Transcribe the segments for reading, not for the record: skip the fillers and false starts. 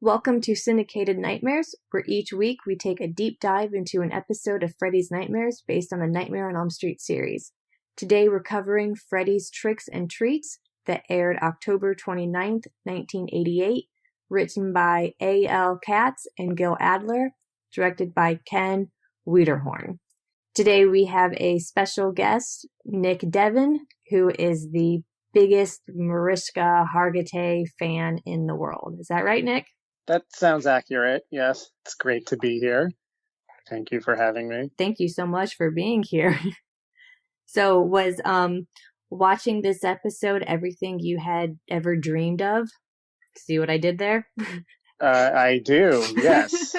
Welcome to Syndicated Nightmares, where each week we take a deep dive into an episode of Freddy's Nightmares based on the Nightmare on Elm Street series. Today we're covering Freddy's Tricks and Treats that aired October 29th, 1988, written by A.L. Katz and Gil Adler, directed by Ken Wiederhorn. Today we have a special guest, Nick Devon, who is the biggest Mariska Hargitay fan in the world. Is that right, Nick? That sounds accurate, yes. It's great to be here. Thank you for having me. Thank you so much for being here. So was watching this episode everything you had ever dreamed of? See what I did there? I do, yes.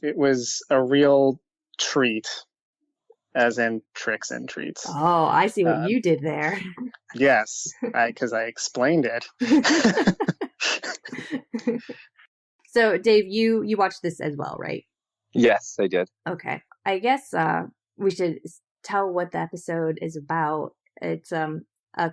It was a real treat, as in tricks and treats. Oh, I see what you did there. Yes, because I explained it. So, Dave, you watched this as well, right? Yes, I did. Okay. I guess we should tell what the episode is about. It's a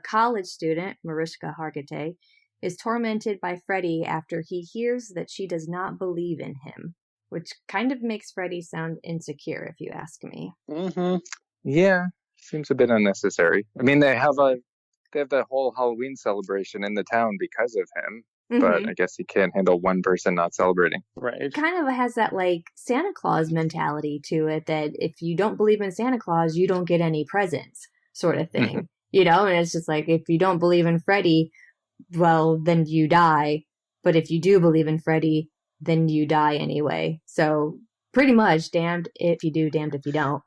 college student, Mariska Hargitay, is tormented by Freddy after he hears that she does not believe in him, which kind of makes Freddy sound insecure, if you ask me. Mm-hmm. Yeah, seems a bit unnecessary. I mean, they have the whole Halloween celebration in the town because of him. But I guess he can't handle one person not celebrating. Right. It kind of has that, like, Santa Claus mentality to it, that if you don't believe in Santa Claus, you don't get any presents, sort of thing. You know, and it's just like, if you don't believe in Freddy, well, then you die. But if you do believe in Freddy, then you die anyway. So pretty much damned if you do, damned if you don't.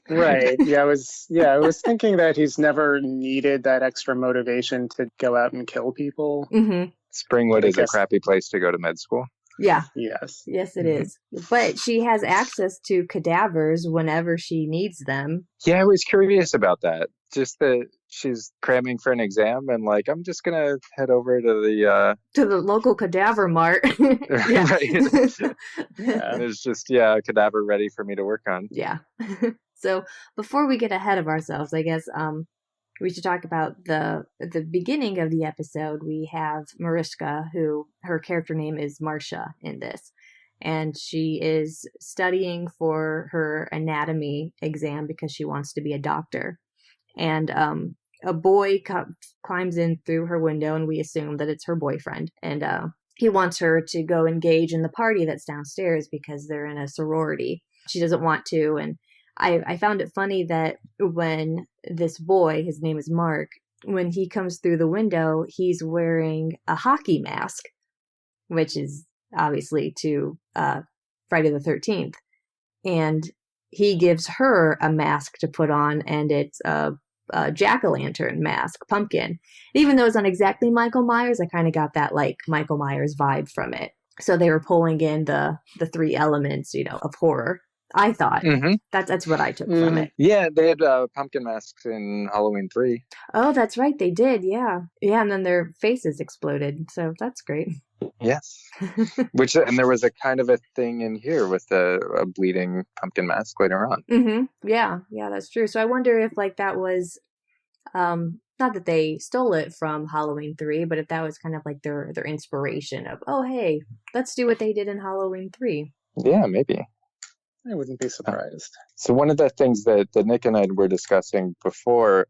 Right. I was thinking that he's never needed that extra motivation to go out and kill people. Mm-hmm. Springwood is a crappy place to go to med school. Yeah. Yes. Yes, it is. But she has access to cadavers whenever she needs them. Yeah, I was curious about that. Just that she's cramming for an exam and like, I'm just going to head over to the local cadaver mart. Yeah. Right. Yeah. And it's just, a cadaver ready for me to work on. Yeah. So before we get ahead of ourselves, I guess we should talk about the beginning of the episode. We have Mariska, who her character name is Marcia in this, and she is studying for her anatomy exam because she wants to be a doctor. And a boy climbs in through her window, and we assume that it's her boyfriend. And he wants her to go engage in the party that's downstairs because they're in a sorority. She doesn't want to, and I found it funny that when this boy, his name is Mark, when he comes through the window, he's wearing a hockey mask, which is obviously to Friday the 13th. And he gives her a mask to put on, and it's a jack-o'-lantern mask, pumpkin. Even though it's not exactly Michael Myers, I kind of got that like Michael Myers vibe from it. So they were pulling in the three elements, of horror. I thought. That's what I took from it. Yeah, they had pumpkin masks in Halloween 3. Oh, that's right. They did, yeah. Yeah, and then their faces exploded. So that's great. Yes. And there was a kind of a thing in here with a bleeding pumpkin mask later on. Mm-hmm. Yeah, that's true. So I wonder if like that was, not that they stole it from Halloween 3, but if that was kind of like their inspiration of, oh, hey, let's do what they did in Halloween 3. Yeah, maybe. I wouldn't be surprised. So one of the things that Nick and I were discussing before,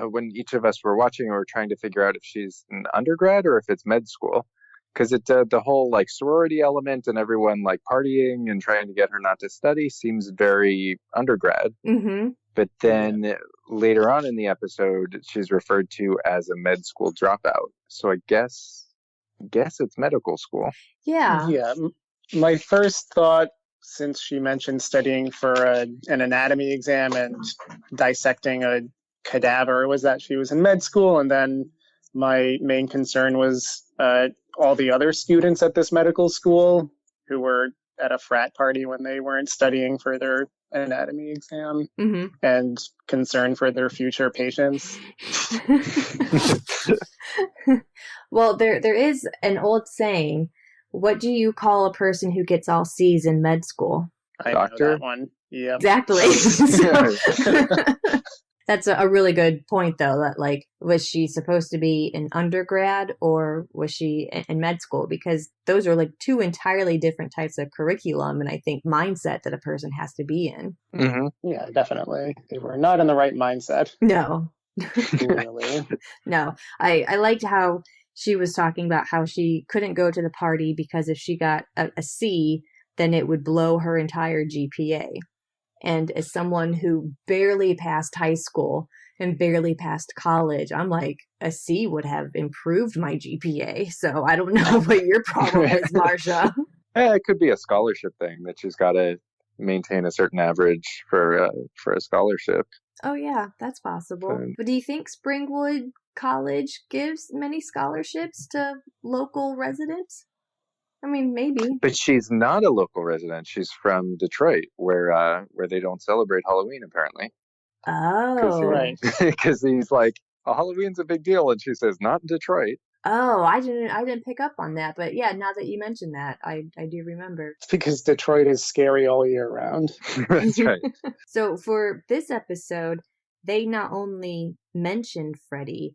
when each of us were watching, we were trying to figure out if she's an undergrad or if it's med school. Because the whole like sorority element and everyone like partying and trying to get her not to study seems very undergrad. Mm-hmm. But then later on in the episode, she's referred to as a med school dropout. So I guess it's medical school. Yeah. Yeah. My first thought, since she mentioned studying for an anatomy exam and dissecting a cadaver, was that she was in med school. And then my main concern was all the other students at this medical school who were at a frat party when they weren't studying for their anatomy exam, and concern for their future patients. Well, there is an old saying, what do you call a person who gets all C's in med school? I know that one. Yeah. Exactly. That's a really good point, though, that, like, was she supposed to be an undergrad or was she in med school? Because those are, like, two entirely different types of curriculum and I think mindset that a person has to be in. Mm-hmm. Yeah, definitely. They were not in the right mindset. No. Clearly. No. I liked how she was talking about how she couldn't go to the party because if she got a C, then it would blow her entire GPA. And as someone who barely passed high school and barely passed college, I'm like, a C would have improved my GPA. So I don't know what your problem is, Marsha. Yeah, it could be a scholarship thing that she's got to maintain a certain average for a scholarship. Oh, yeah, that's possible. But do you think Springwood College gives many scholarships to local residents? I mean, maybe. But she's not a local resident. She's from Detroit, where they don't celebrate Halloween, apparently. Oh. Right. Because he's like, oh, Halloween's a big deal. And she says, not in Detroit. Oh, I didn't pick up on that. But yeah, now that you mention that, I do remember. It's because Detroit is scary all year round. That's right. So for this episode, they not only mentioned Freddy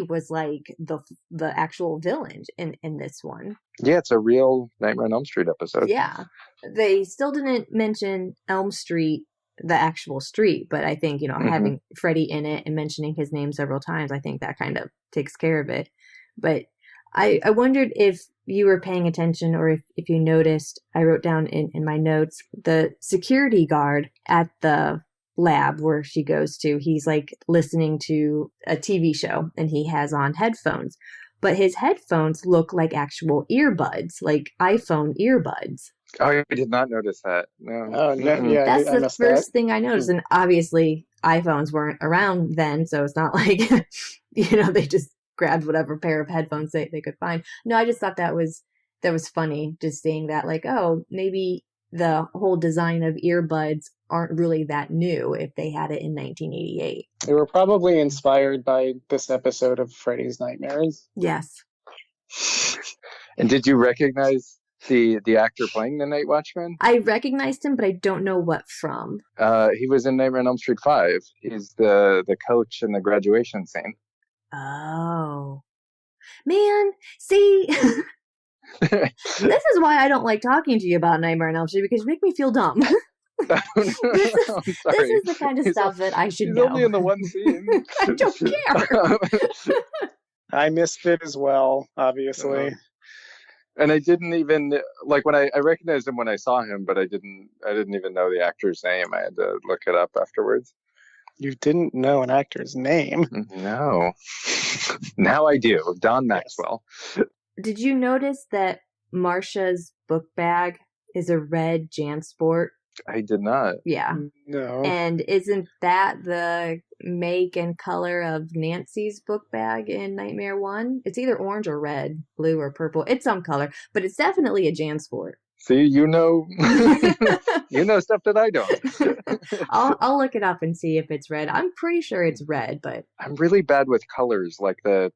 was like the actual villain in this one. Yeah, it's a real Nightmare on Elm Street episode. Yeah. They still didn't mention Elm Street, the actual street, but I think, having Freddy in it and mentioning his name several times, I think that kind of takes care of it. But I wondered if you were paying attention or if you noticed, I wrote down in my notes, the security guard at the lab where she goes to, he's like listening to a TV show and he has on headphones, but his headphones look like actual earbuds, like iPhone earbuds. Oh, I did not notice that. No. Oh, no, yeah. That's I the first thing I noticed. And obviously iPhones weren't around then, so it's not like, they just grabbed whatever pair of headphones they could find. No, I just thought that was funny, just seeing that, like, oh, maybe the whole design of earbuds aren't really that new if they had it in 1988. They were probably inspired by this episode of Freddy's Nightmares. Yes. And did you recognize the actor playing the Night Watchman? I recognized him, but I don't know what from. He was in Nightmare on Elm Street 5. He's the coach in the graduation scene. Oh. Man, see... This is why I don't like talking to you about Nightmare on Elm Street, because you make me feel dumb. This is the kind of stuff that I should know. He's only in the one scene. I don't care. I missed it as well, obviously. And I didn't even when I recognized him when I saw him, but I didn't even know the actor's name. I had to look it up afterwards. You didn't know an actor's name? No. Now I do. Don Maxwell. Yes. Did you notice that Marsha's book bag is a red JanSport? I did not. Yeah. No. And isn't that the make and color of Nancy's book bag in Nightmare 1? It's either orange or red, blue or purple. It's some color, but it's definitely a JanSport. See, you know stuff that I don't. I'll look it up and see if it's red. I'm pretty sure it's red, but I'm really bad with colors, like the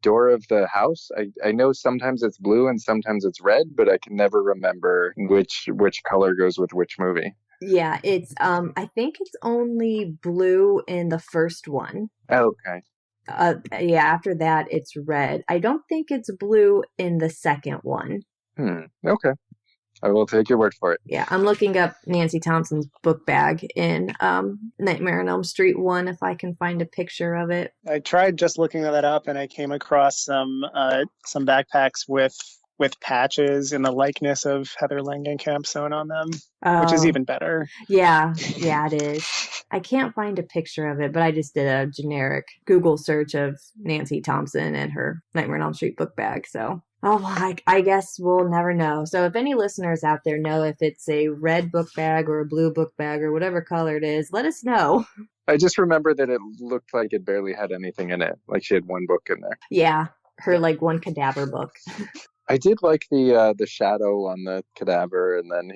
door of the house. I know sometimes it's blue and sometimes it's red, but I can never remember which color goes with which movie. Yeah, it's I think it's only blue in the first one. Oh, okay. Yeah, after that it's red. I don't think it's blue in the second one. Okay. I will take your word for it. Yeah, I'm looking up Nancy Thompson's book bag in Nightmare on Elm Street 1 if I can find a picture of it. I tried just looking that up, and I came across some backpacks with patches in the likeness of Heather Langenkamp sewn on them, which is even better. Yeah, it is. I can't find a picture of it, but I just did a generic Google search of Nancy Thompson and her Nightmare on Elm Street book bag, so... Oh, I guess we'll never know. So if any listeners out there know if it's a red book bag or a blue book bag or whatever color it is, let us know. I just remember that it looked like it barely had anything in it. Like she had one book in there. Yeah, her one cadaver book. I did like the shadow on the cadaver, and then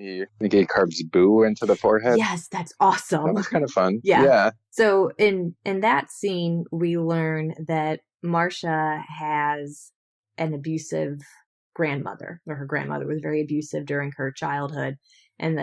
he carves Boo into the forehead. Yes, that's awesome. That was kind of fun. Yeah. So in that scene, we learn that Marsha has an abusive grandmother, or her grandmother was very abusive during her childhood, and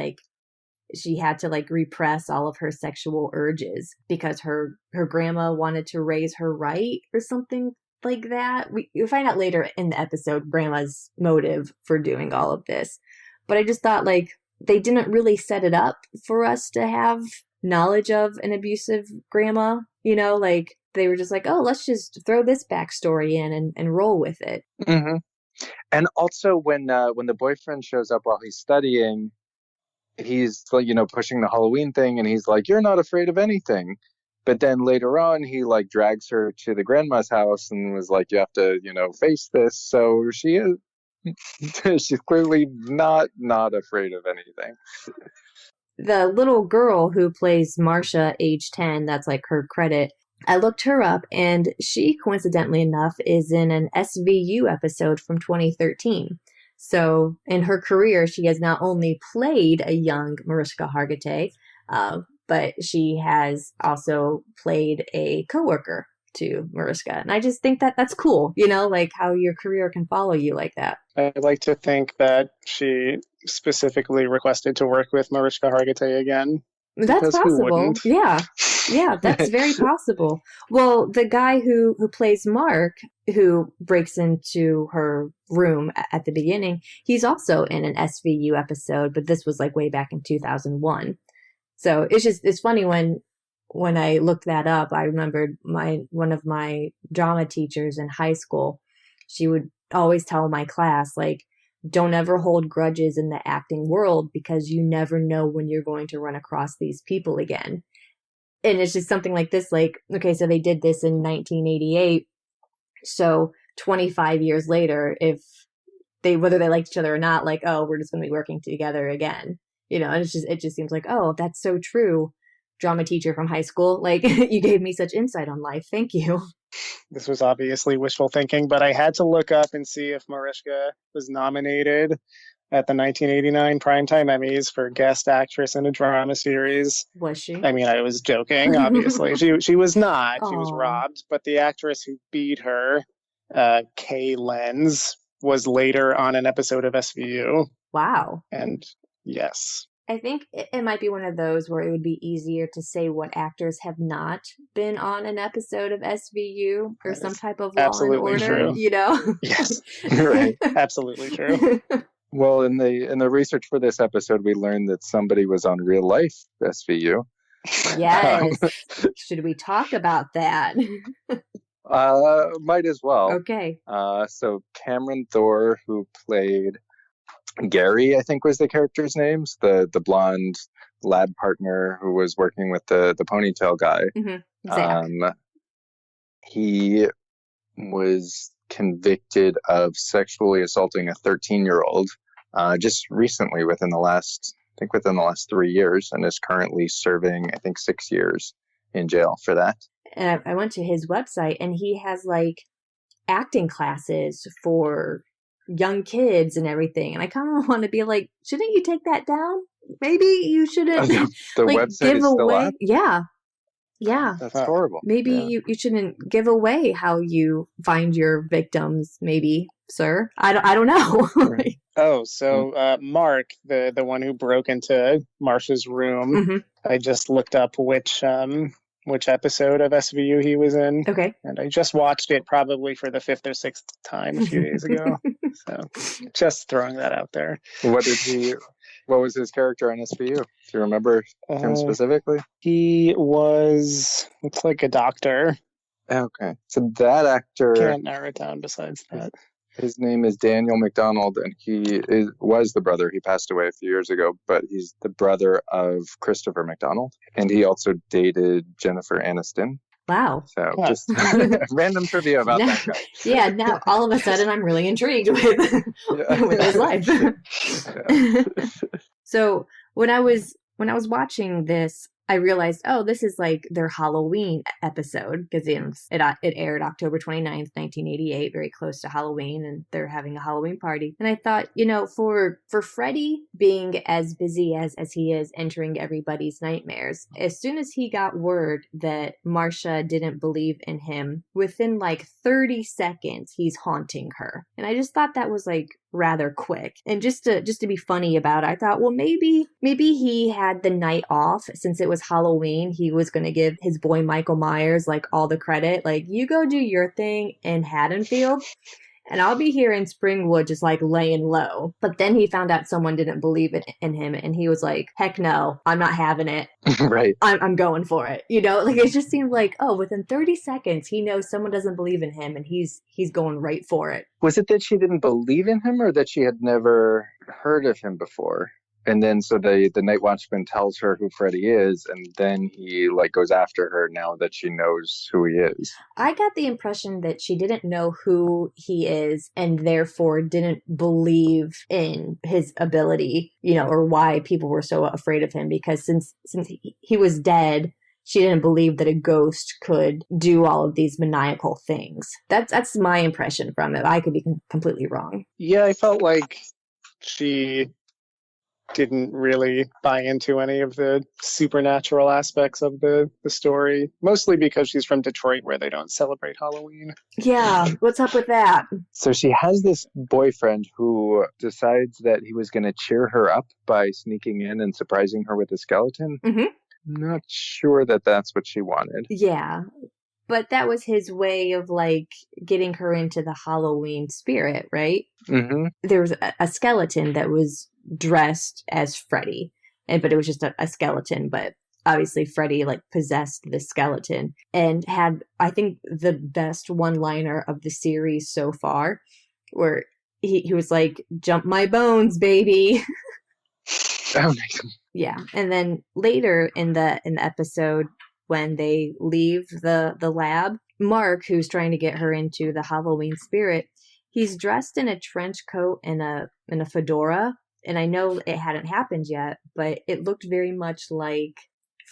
she had to like repress all of her sexual urges because her grandma wanted to raise her right or something like that. We find out later in the episode grandma's motive for doing all of this. But I just thought like they didn't really set it up for us to have knowledge of an abusive grandma, you know, like they were just like, oh, let's just throw this backstory in and roll with it. Mm-hmm. And also when the boyfriend shows up while he's studying, he's, you know, pushing the Halloween thing, and he's like, you're not afraid of anything. But then later on, he like drags her to the grandma's house and was like, you have to, you know, face this. So she is, she's clearly not afraid of anything. The little girl who plays Marcia, age 10, that's like her credit. I looked her up, and she, coincidentally enough, is in an SVU episode from 2013. So in her career, she has not only played a young Mariska Hargitay, but she has also played a coworker to Mariska. And I just think that that's cool, you know, like how your career can follow you like that. I like to think that she specifically requested to work with Mariska Hargitay again. That's possible. Yeah, that's very possible. Well, the guy who plays Mark, who breaks into her room at the beginning, he's also in an SVU episode, but this was like way back in 2001. So it's funny when I looked that up, I remembered one of my drama teachers in high school. She would always tell my class, like, don't ever hold grudges in the acting world because you never know when you're going to run across these people again. And it's just something like this, like, okay, so they did this in 1988. So 25 years later, whether they liked each other or not, like, oh, we're just going to be working together again. You know, and it just seems like, oh, that's so true. Drama teacher from high school, like, you gave me such insight on life. Thank you. This was obviously wishful thinking, but I had to look up and see if Mariska was nominated at the 1989 Primetime Emmys for Guest Actress in a Drama Series. Was she? I mean, I was joking, obviously. She was not. Aww. She was robbed. But the actress who beat her, Kay Lenz, was later on an episode of SVU. Wow. And yes. I think it might be one of those where it would be easier to say what actors have not been on an episode of SVU or some type of Law and Order, true. You know? Yes. Right. Absolutely true. Well, in the research for this episode, we learned that somebody was on Real Life SVU. Yes. Should we talk about that? Might as well. Okay. So Cameron Thor, who played Gary, I think was the character's name, the blonde lab partner who was working with the ponytail guy. Mm-hmm. Zach. He was convicted of sexually assaulting a 13-year-old just recently within the last 3 years, and is currently serving, I think, 6 years in jail for that. And I went to his website, and he has like acting classes for young kids and everything, and I kind of want to be like, shouldn't you take that down? Maybe you shouldn't. The like, website give is still away. up? Yeah, That's horrible. Maybe you shouldn't give away how you find your victims. Maybe, sir. I don't know. Oh, so Mark, the one who broke into Marsha's room, mm-hmm. I just looked up which episode of SVU he was in. Okay. And I just watched it probably for the 5th or 6th time a few days ago. So just throwing that out there. What was his character on SVU? Do you remember him specifically? He looks like a doctor. Okay. So that actor... Can't narrow it down besides that. His name is Daniel McDonald, and he was the brother. He passed away a few years ago, but he's the brother of Christopher McDonald. And he also dated Jennifer Aniston. Wow. So just random trivia about that guy. Yeah, now all of a sudden I'm really intrigued with his life. So when I was watching this, I realized, oh, this is like their Halloween episode, because it aired October 29th, 1988, very close to Halloween, and they're having a Halloween party. And I thought, you know, for Freddy being as busy as he is entering everybody's nightmares, as soon as he got word that Marcia didn't believe in him, within like 30 seconds, he's haunting her. And I just thought that was like rather quick. And just to be funny about it, I thought, well, maybe he had the night off since it was Halloween. He was going to give his boy Michael Myers like all the credit. Like, you go do your thing in Haddonfield, and I'll be here in Springwood just like laying low. But then he found out someone didn't believe in him, and he was like, heck no, I'm not having it. Right. I'm going for it. You know, like it just seemed like, oh, within 30 seconds, he knows someone doesn't believe in him and he's going right for it. Was it that she didn't believe in him or that she had never heard of him before? And then so the night watchman tells her who Freddy is, and then he like goes after her now that she knows who he is. I got the impression that she didn't know who he is and therefore didn't believe in his ability, you know, or why people were so afraid of him, because since he was dead, she didn't believe that a ghost could do all of these maniacal things. That's my impression from it. I could be completely wrong. Yeah, I felt like she didn't really buy into any of the supernatural aspects of the story, mostly because she's from Detroit where they don't celebrate Halloween. Yeah, what's up with that? So she has this boyfriend who decides that he was going to cheer her up by sneaking in and surprising her with a skeleton. Mm-hmm. Not sure that that's what she wanted. Yeah, but that was his way of like getting her into the Halloween spirit, right? Mm-hmm. There was a skeleton that was dressed as Freddy, but it was just a skeleton. But obviously Freddy like possessed the skeleton and had, I think, the best one-liner of the series so far, where he was like, "Jump my bones, baby." Oh, nice. Yeah, and then later in the episode, when they leave the lab, Mark, who's trying to get her into the Halloween spirit, he's dressed in a trench coat and a fedora. And I know it hadn't happened yet, but it looked very much like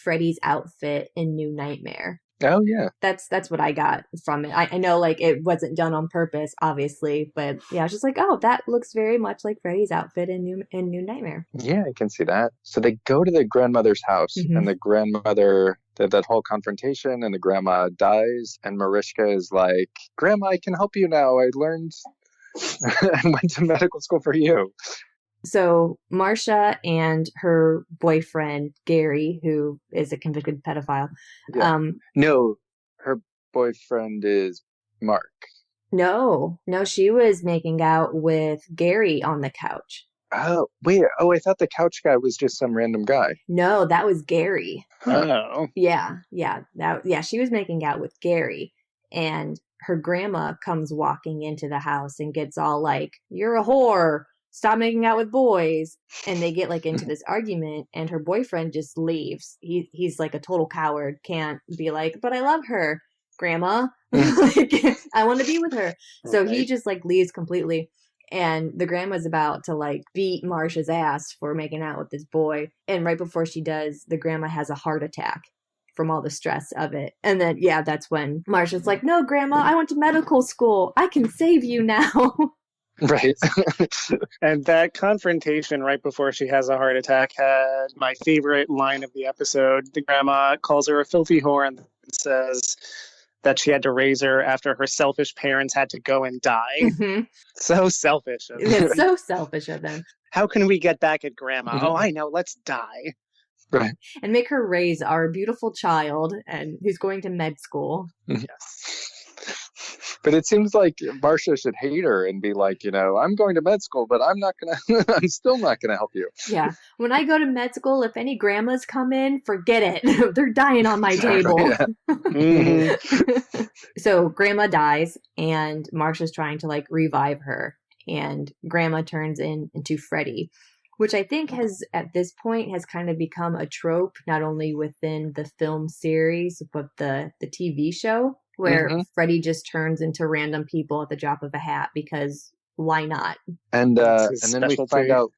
Freddy's outfit in New Nightmare. Oh, yeah. That's what I got from it. I know like it wasn't done on purpose, obviously, but yeah, I was just like, oh, that looks very much like Freddy's outfit in New Nightmare. Yeah, I can see that. So they go to the grandmother's house, and the grandmother, that whole confrontation, and the grandma dies, and Mariska is like, "Grandma, I can help you now. I learned and went to medical school for you." So Marcia and her boyfriend, Gary, who is a convicted pedophile. Yeah. No, her boyfriend is Mark. No, she was making out with Gary on the couch. Oh, wait. Oh, I thought the couch guy was just some random guy. No, that was Gary. Oh. Yeah. She was making out with Gary, and her grandma comes walking into the house and gets all like, "You're a whore. Stop making out with boys." And they get like into this argument, and her boyfriend just leaves. He's like a total coward. Can't be like, "But I love her, Grandma." Like, I want to be with her. So he just like leaves completely. And the grandma's about to like beat Marcia's ass for making out with this boy. And right before she does, the grandma has a heart attack from all the stress of it. And then, yeah, that's when Marcia's like, "No, Grandma, I went to medical school. I can save you now." Right. And that confrontation right before she has a heart attack had my favorite line of the episode. The grandma calls her a filthy whore and says that she had to raise her after her selfish parents had to go and die. Mm-hmm. So selfish of them. It's so selfish of them. How can we get back at Grandma? Mm-hmm. Oh, I know. Let's die. Right. And make her raise our beautiful child and who's going to med school. Yes. But it seems like Marcia should hate her and be like, "I'm going to med school, but I'm still not gonna help you." Yeah. When I go to med school, if any grandmas come in, forget it. They're dying on my table. Yeah. Mm-hmm. So grandma dies, and Marcia's trying to like revive her, and grandma turns into Freddy, which I think has at this point has kind of become a trope, not only within the film series, but the TV show, where Freddy just turns into random people at the drop of a hat, because why not? And then we specialty. find out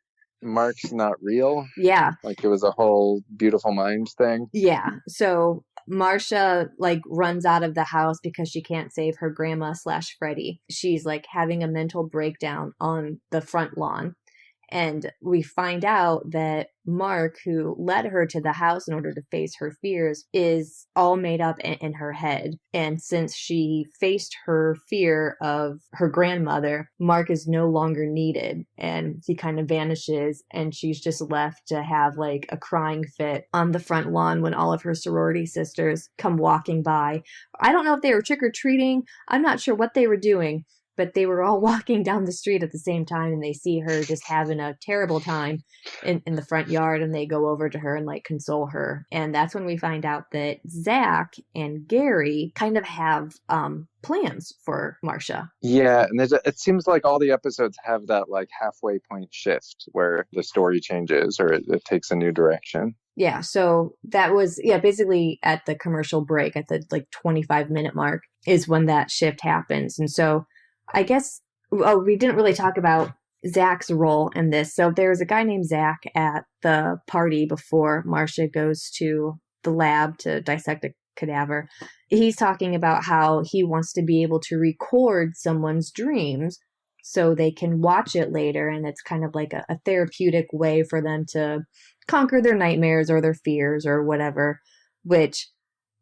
Mark's not real. Yeah. Like it was a whole beautiful mind thing. Yeah. So Marcia like runs out of the house because she can't save her grandma / Freddy. She's like having a mental breakdown on the front lawn. And we find out that Mark, who led her to the house in order to face her fears, is all made up in her head. And since she faced her fear of her grandmother, Mark is no longer needed. And he kind of vanishes, and she's just left to have like a crying fit on the front lawn when all of her sorority sisters come walking by. I don't know if they were trick-or-treating. I'm not sure what they were doing, but they were all walking down the street at the same time, and they see her just having a terrible time in the front yard, and they go over to her and like console her. And that's when we find out that Zach and Gary kind of have plans for Marcia. Yeah, and it seems like all the episodes have that like halfway point shift where the story changes or it takes a new direction. Yeah, so that was, basically at the commercial break at the like 25-minute mark is when that shift happens. And so I guess, we didn't really talk about Zach's role in this. So there's a guy named Zach at the party before Marcia goes to the lab to dissect a cadaver. He's talking about how he wants to be able to record someone's dreams so they can watch it later. And it's kind of like a therapeutic way for them to conquer their nightmares or their fears or whatever, which,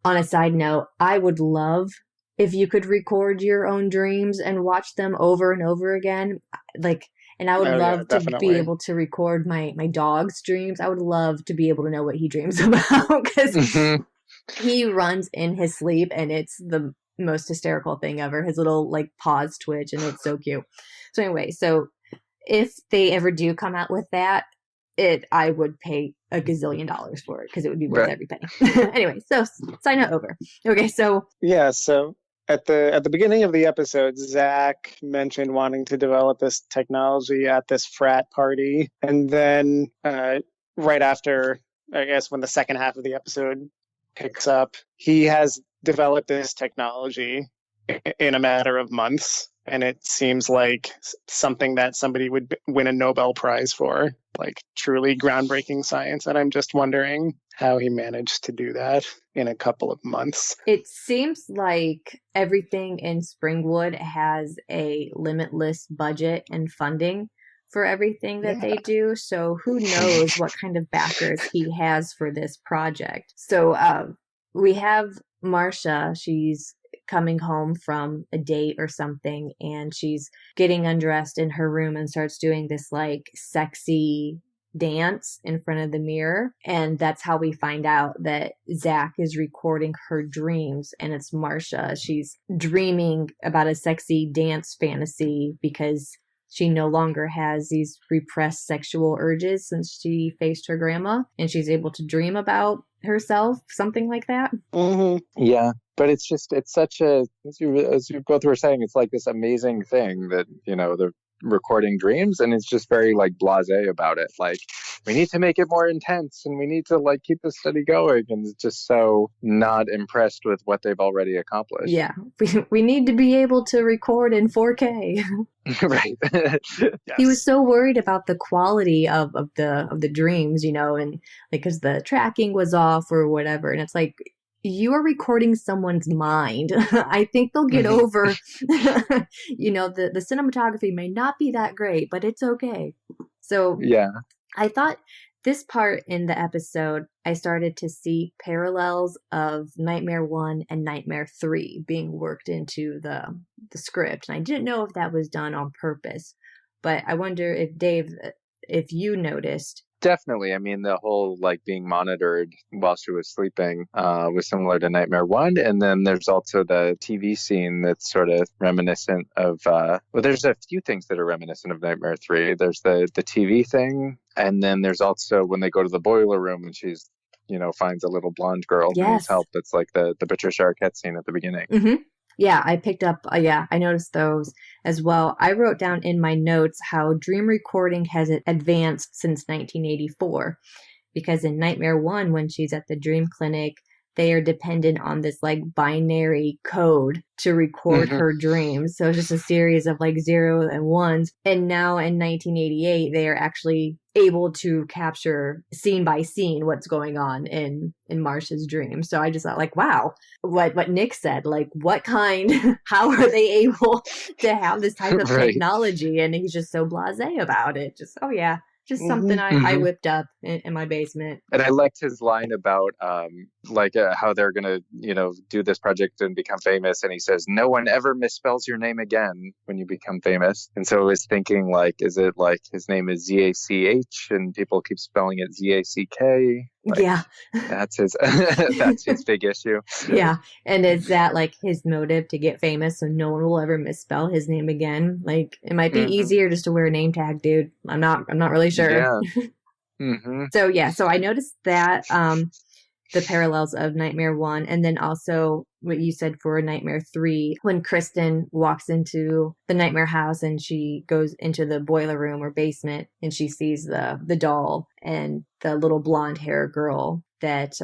on a side note, I would love if you could record your own dreams and watch them over and over again. And I would love to be able to record my dog's dreams. I would love to be able to know what he dreams about, because he runs in his sleep and it's the most hysterical thing ever. His little like paws twitch and it's so cute. So anyway, so if they ever do come out with that, I would pay $1 gazillion for it because it would be worth every penny. Anyway, so sign it over. Okay, so yeah, so at the beginning of the episode, Zach mentioned wanting to develop this technology at this frat party, and then right after, I guess, when the second half of the episode picks up, he has developed this technology in a matter of months, and it seems like something that somebody would win a Nobel Prize for, like truly groundbreaking science. And I'm just wondering how he managed to do that in a couple of months. It seems like everything in Springwood has a limitless budget and funding for everything that they do. So who knows what kind of backers he has for this project. So we have Marcia. She's coming home from a date or something, and she's getting undressed in her room and starts doing this like sexy dance in front of the mirror. And that's how we find out that Zach is recording her dreams, and it's Marcia. She's dreaming about a sexy dance fantasy because she no longer has these repressed sexual urges since she faced her grandma, and she's able to dream about herself, something like that. Mm-hmm. Yeah, but it's such a, as you both were saying, it's like this amazing thing that, the recording dreams, and it's just very like blasé about it. Like, we need to make it more intense and we need to like keep the study going, and it's just so not impressed with what they've already accomplished. Yeah, we need to be able to record in 4K. Right. Yes. He was so worried about the quality of the dreams, and because the tracking was off or whatever. And it's like, you are recording someone's mind. I think they'll get over, the cinematography may not be that great, but it's okay. So yeah, I thought this part in the episode, I started to see parallels of Nightmare 1 and Nightmare 3 being worked into the script. And I didn't know if that was done on purpose, but I wonder if, Dave, if you noticed. Definitely. I mean, the whole like being monitored while she was sleeping was similar to Nightmare 1. And then there's also the TV scene that's sort of reminiscent of, there's a few things that are reminiscent of Nightmare 3. There's the TV thing. And then there's also when they go to the boiler room and she's, finds a little blonde girl who needs help. That's like the Patricia Arquette scene at the beginning. Mm-hmm. Yeah, I picked up, I noticed those as well. I wrote down in my notes how dream recording has advanced since 1984. Because in Nightmare 1, when she's at the dream clinic, they are dependent on this like binary code to record her dreams. So it's just a series of like zeros and ones. And now in 1988, they are actually able to capture scene by scene what's going on in Marsha's dream. So I just thought like, wow, what Nick said, like what kind, how are they able to have this type of technology? And he's just so blasé about it. Just, oh yeah. Just something I whipped up in my basement. And I liked his line about how they're going to, do this project and become famous. And he says, no one ever misspells your name again when you become famous. And so I was thinking, like, is it like his name is Z-A-C-H and people keep spelling it Z-A-C-K? Like, yeah. That's his big issue. Yeah. And is that like his motive to get famous so no one will ever misspell his name again? Like it might be easier just to wear a name tag, dude. I'm not really sure. Yeah. So I noticed that the parallels of Nightmare 1 and then also what you said for Nightmare 3 when Kristen walks into the Nightmare house and she goes into the boiler room or basement and she sees the doll and the little blonde hair girl that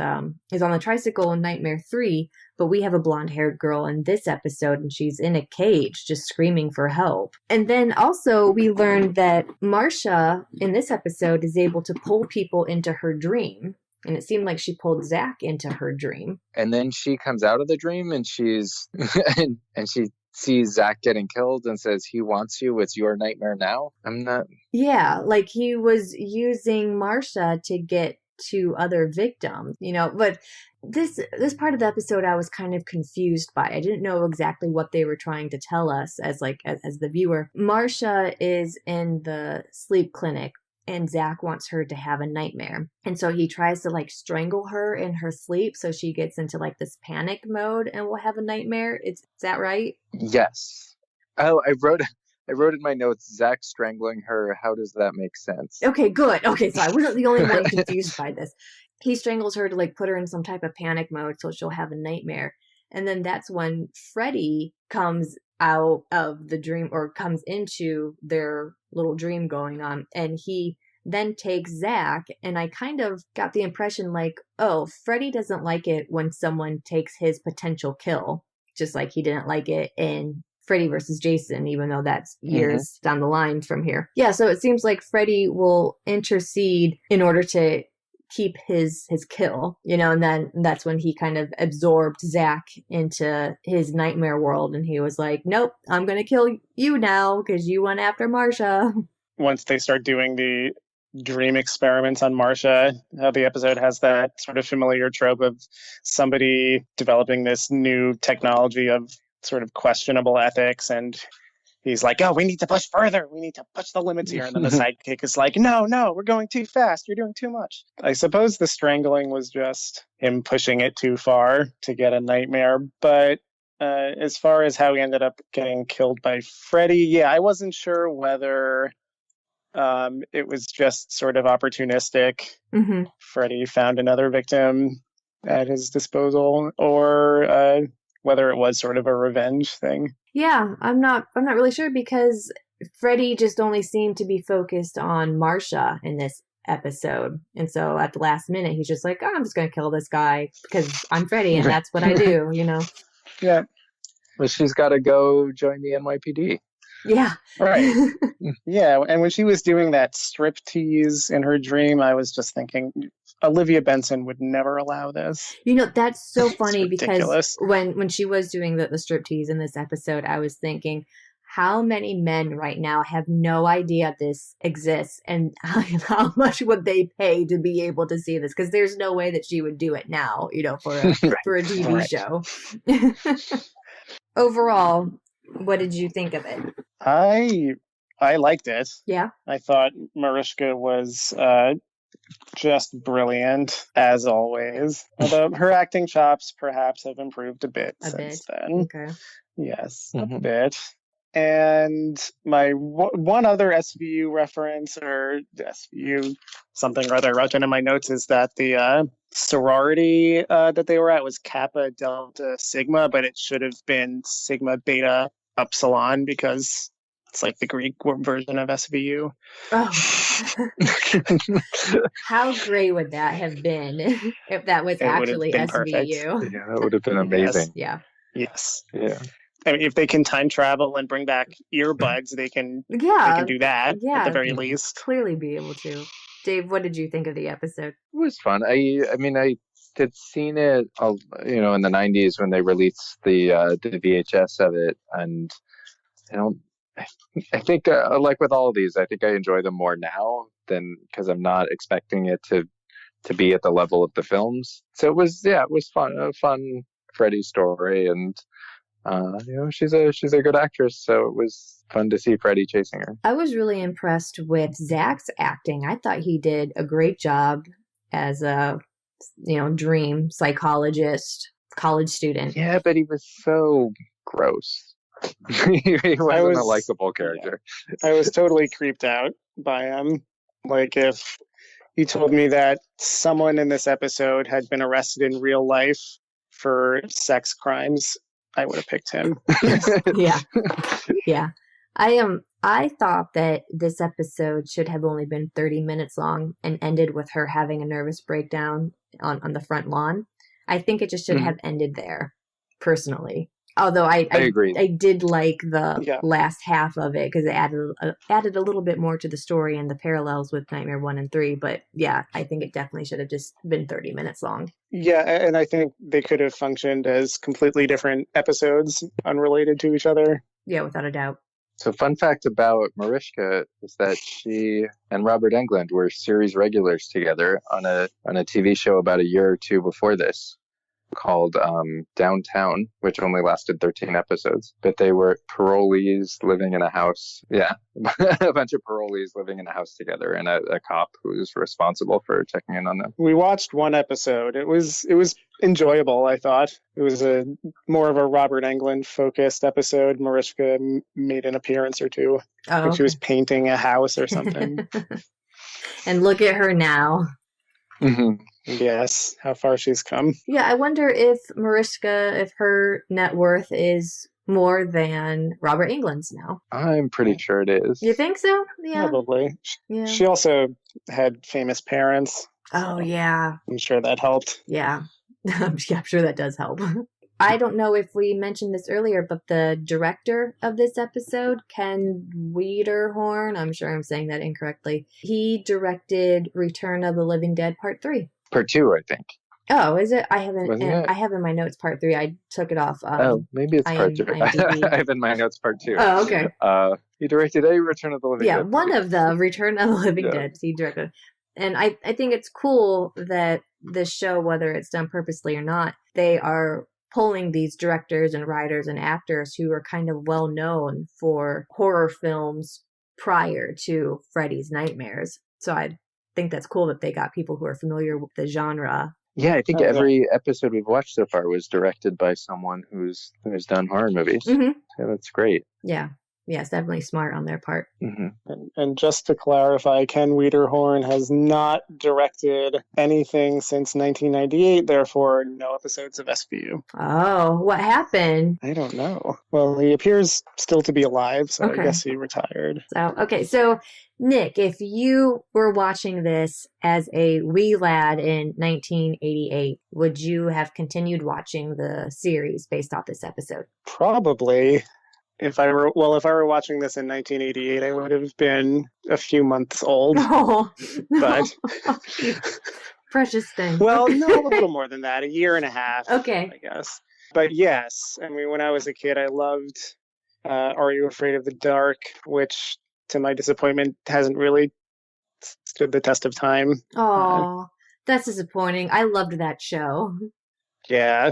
is on the tricycle in Nightmare 3, but we have a blonde haired girl in this episode and she's in a cage just screaming for help. And then also we learned that Marsha in this episode is able to pull people into her dream. And it seemed like she pulled Zach into her dream. And then she comes out of the dream and she's and she sees Zach getting killed and says, he wants you. It's your nightmare now. I'm not. Yeah, like he was using Marsha to get to other victims, but this part of the episode I was kind of confused by. I didn't know exactly what they were trying to tell us as the viewer. Marsha is in the sleep clinic and Zach wants her to have a nightmare. And so he tries to like strangle her in her sleep so she gets into like this panic mode and will have a nightmare. Is that right? Yes. Oh, I wrote in my notes, Zach strangling her. How does that make sense? Okay, good. Okay, so I wasn't the only one confused by this. He strangles her to like put her in some type of panic mode so she'll have a nightmare. And then that's when Freddy comes out of the dream or comes into their little dream going on. And he then takes Zach. And I kind of got the impression like, oh, Freddy doesn't like it when someone takes his potential kill, just like he didn't like it in Freddy versus Jason, even though that's years down the line from here. Yeah, so it seems like Freddy will intercede in order to keep his kill, and then that's when he kind of absorbed Zach into his nightmare world, and he was like, nope, I'm going to kill you now because you went after Marsha. Once they start doing the dream experiments on Marsha, the episode has that sort of familiar trope of somebody developing this new technology of sort of questionable ethics, and he's like, oh, we need to push further. We need to push the limits here. And then the sidekick is like, no, we're going too fast. You're doing too much. I suppose the strangling was just him pushing it too far to get a nightmare. But as far as how he ended up getting killed by Freddy, I wasn't sure whether it was just sort of opportunistic. Freddy found another victim at his disposal, or whether it was sort of a revenge thing. Yeah, I'm not really sure because Freddy just only seemed to be focused on Marsha in this episode. And so at the last minute, he's just like, oh, I'm just going to kill this guy because I'm Freddy and that's what I do, Yeah. Well, she's got to go join the NYPD. Yeah. Right. Yeah. And when she was doing that striptease in her dream, I was just thinking, Olivia Benson would never allow this. That's so funny because when she was doing the striptease in this episode, I was thinking, how many men right now have no idea this exists and how much would they pay to be able to see this? Because there's no way that she would do it now, for a TV show. Overall, what did you think of it? I liked it. Yeah. I thought Mariska was just brilliant, as always. Although her acting chops perhaps have improved a bit since then. Okay. Yes, a bit. And my one other SVU reference, or SVU something or other I wrote down in my notes, is that the sorority that they were at was Kappa Delta Sigma, but it should have been Sigma Beta Upsilon because It's like the Greek version of SVU. Oh. How great would that have been if that was actually been SVU? perfect. Yeah, that would have been amazing. Yes. Yeah. I mean, if they can time travel and bring back earbuds, they can do that at the very least. Clearly be able to. Dave, what did you think of the episode? It was fun. I mean, I had seen it, in the 90s when they released the VHS of it, and I think like with all of these, I think I enjoy them more now than because I'm not expecting it to be at the level of the films. So it was fun, a fun Freddy story, and she's a good actress, so it was fun to see Freddy chasing her. I was really impressed with Zach's acting. I thought he did a great job as a dream psychologist, college student. Yeah, but he was so gross. He wasn't a likable character. Yeah. I was totally creeped out by him. Like, if you told me that someone in this episode had been arrested in real life for sex crimes, I would have picked him. Yeah. I thought that this episode should have only been 30 minutes long and ended with her having a nervous breakdown on the front lawn. I think it just should have ended there, personally. Although I agree. I did like the last half of it because it added a little bit more to the story and the parallels with Nightmare 1 and 3. But yeah, I think it definitely should have just been 30 minutes long. Yeah, and I think they could have functioned as completely different episodes, unrelated to each other. Yeah, without a doubt. So fun fact about Mariska is that she and Robert Englund were series regulars together on a TV show about a year or two before this, called Downtown, which only lasted 13 episodes. But they were parolees living in a house. Yeah, a bunch of parolees living in a house together, and a cop who's responsible for checking in on them. We watched one episode. It was enjoyable, I thought. It was more of a Robert Englund focused episode. Mariska made an appearance or two. Oh, okay. She was painting a house or something. And look at her now. Mm-hmm. Yes, how far she's come. Yeah, I wonder if Mariska, if her net worth is more than Robert Englund's now. I'm pretty sure it is. You think so? Yeah. Probably. Yeah. She also had famous parents. Oh, yeah. I'm sure that helped. Yeah. I'm sure that does help. I don't know if we mentioned this earlier, but the director of this episode, Ken Wiederhorn, I'm sure I'm saying that incorrectly, he directed Return of the Living Dead Part 3. Part 2, I think. Oh, is it? I have in my notes Part 3. I took it off. Maybe it's Part 3. I have in my notes Part 2. Oh, okay. He directed a Return of the Living Dead. Yeah, one of the Return of the Living Dead he directed. And I think it's cool that this show, whether it's done purposely or not, they are pulling these directors and writers and actors who are kind of well known for horror films prior to Freddy's Nightmares. So I think that's cool that they got people who are familiar with the genre. Yeah, I think every episode we've watched so far was directed by someone who's done horror movies. Mm-hmm. Yeah, that's great. Yeah, it's definitely smart on their part. Mm-hmm. And just to clarify, Ken Wiederhorn has not directed anything since 1998, therefore no episodes of SVU. Oh, what happened? I don't know. Well, he appears still to be alive, so I guess he retired. So Nick, if you were watching this as a wee lad in 1988, would you have continued watching the series based off this episode? Probably. If I were watching this in 1988, I would have been a few months old. Oh, no. But precious thing. Well, no, a little more than that, a year and a half. Okay. I guess. But yes, I mean, when I was a kid, I loved Are You Afraid of the Dark, which, to my disappointment, hasn't really stood the test of time. Oh, that's disappointing. I loved that show. Yeah.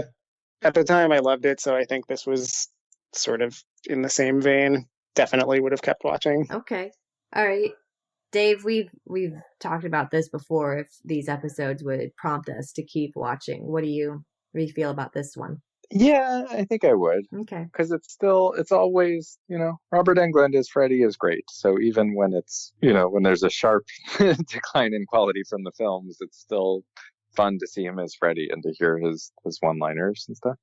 At the time, I loved it, so I think this was sort of in the same vein. Definitely would have kept watching. Okay. All right. Dave, we've talked about this before, if these episodes would prompt us to keep watching. What do you feel about this one? Yeah, I think I would. Okay. Because it's always, Robert Englund as Freddy is great. So even when it's, when there's a sharp decline in quality from the films, it's still fun to see him as Freddy and to hear his one-liners and stuff.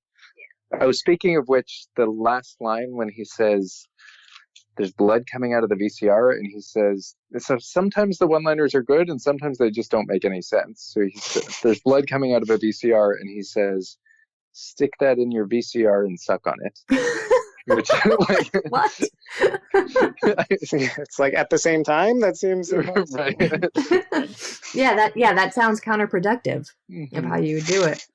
Oh, speaking of which, the last line when he says, there's blood coming out of the VCR, and he says, so sometimes the one-liners are good and sometimes they just don't make any sense. So he says, there's blood coming out of a VCR, and he says, stick that in your VCR and suck on it. Which, like, what? It's like at the same time. That seems right. that sounds counterproductive of how you would do it.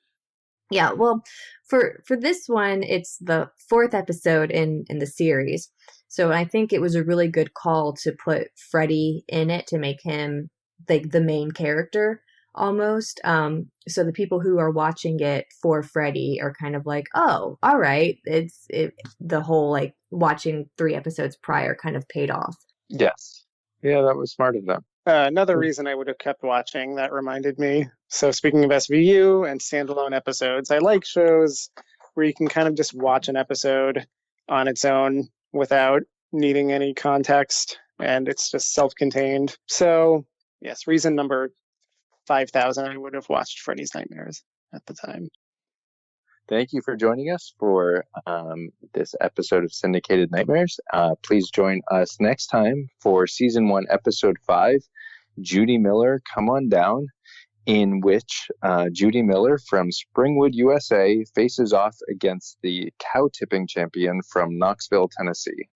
Yeah, well, for this one, it's the 4th episode in the series. So I think it was a really good call to put Freddy in it to make him like the main character almost. So the people who are watching it for Freddy are kind of like, oh, all right. The whole like watching 3 episodes prior kind of paid off. Yes. Yeah, that was smart of them. Another reason I would have kept watching, that reminded me. So speaking of SVU and standalone episodes, I like shows where you can kind of just watch an episode on its own without needing any context, and it's just self-contained. So yes, reason number 5,000, I would have watched Freddy's Nightmares at the time. Thank you for joining us for this episode of Syndicated Nightmares. Please join us next time for Season 1, Episode 5, Judy Miller, Come On Down, in which Judy Miller from Springwood, USA faces off against the cow tipping champion from Knoxville, Tennessee.